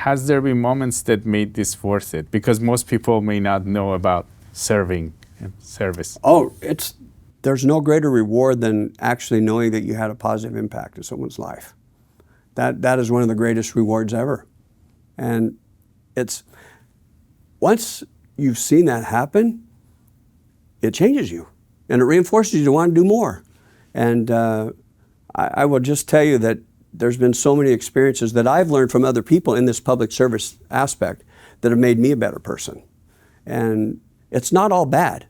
has there been moments that made this worth it? Because most people may not know about serving and service. Oh, there's no greater reward than actually knowing that you had a positive impact in someone's life. That is one of the greatest rewards ever. And once you've seen that happen, it changes you and it reinforces you to want to do more. And I will just tell you that there's been so many experiences that I've learned from other people in this public service aspect that have made me a better person. And it's not all bad.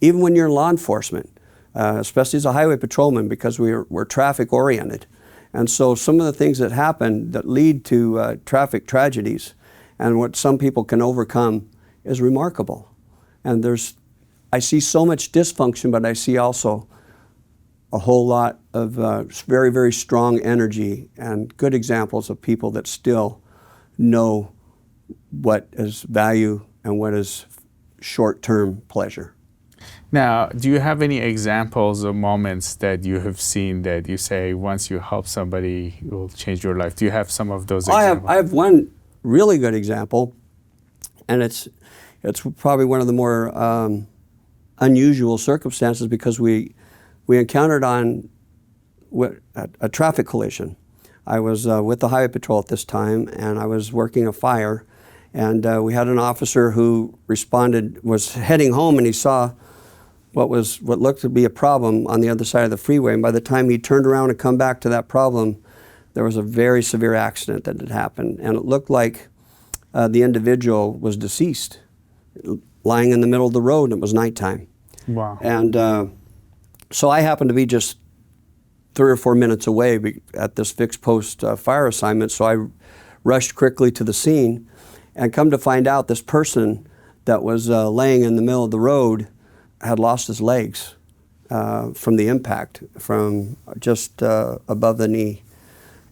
Even when you're in law enforcement, especially as a highway patrolman, because we're traffic oriented. And so some of the things that happen that lead to traffic tragedies and what some people can overcome is remarkable. And I see so much dysfunction, but I see also a whole lot of very, very strong energy and good examples of people that still know what is value and what is short-term pleasure. Now, do you have any examples of moments that you have seen that you say once you help somebody, it will change your life? Do you have some of those examples? I have one really good example, and it's probably one of the more unusual circumstances because we encountered on a traffic collision. I was with the highway patrol at this time, and I was working a fire, and we had an officer who was heading home, and he saw what looked to be a problem on the other side of the freeway. And by the time he turned around and come back to that problem, there was a very severe accident that had happened. And it looked like the individual was deceased, lying in the middle of the road, and it was nighttime. Wow. And so I happened to be just 3 or 4 minutes away at this fixed post fire assignment. So I rushed quickly to the scene, and come to find out this person that was laying in the middle of the road had lost his legs from the impact, from just above the knee.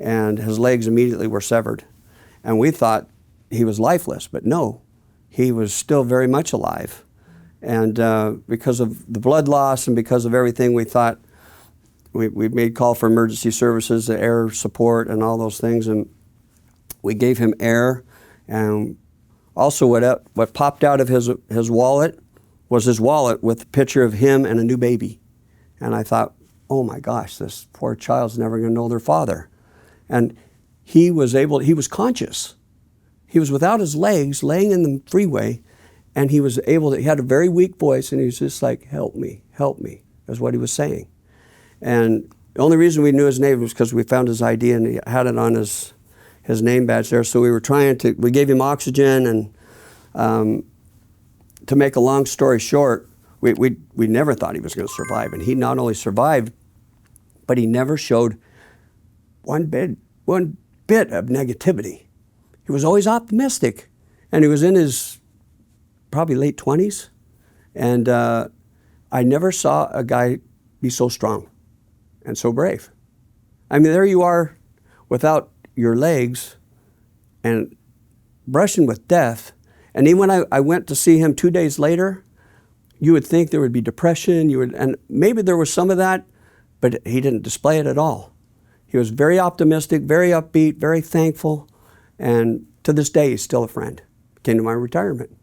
And his legs immediately were severed. And we thought he was lifeless, but no, he was still very much alive. And because of the blood loss and because of everything, we thought, we made call for emergency services, the air support and all those things, and we gave him air. And also what popped out of his wallet was his wallet with a picture of him and a new baby. And I thought, oh my gosh, this poor child's never going to know their father. And he was conscious. He was without his legs, laying in the freeway, and he had a very weak voice, and he was just like, help me, is what he was saying. And the only reason we knew his name was because we found his ID and he had it on his name badge there. So we gave him oxygen, and to make a long story short, we never thought he was going to survive. And he not only survived, but he never showed one bit of negativity. He was always optimistic. And he was in his probably late 20s. And I never saw a guy be so strong and so brave. I mean, there you are without your legs and brushing with death. And even when I went to see him 2 days later, you would think there would be depression, and maybe there was some of that, but he didn't display it at all. He was very optimistic, very upbeat, very thankful, and to this day, he's still a friend. Came to my retirement.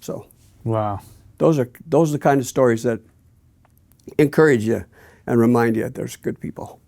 So, wow, those are the kind of stories that encourage you and remind you there's good people.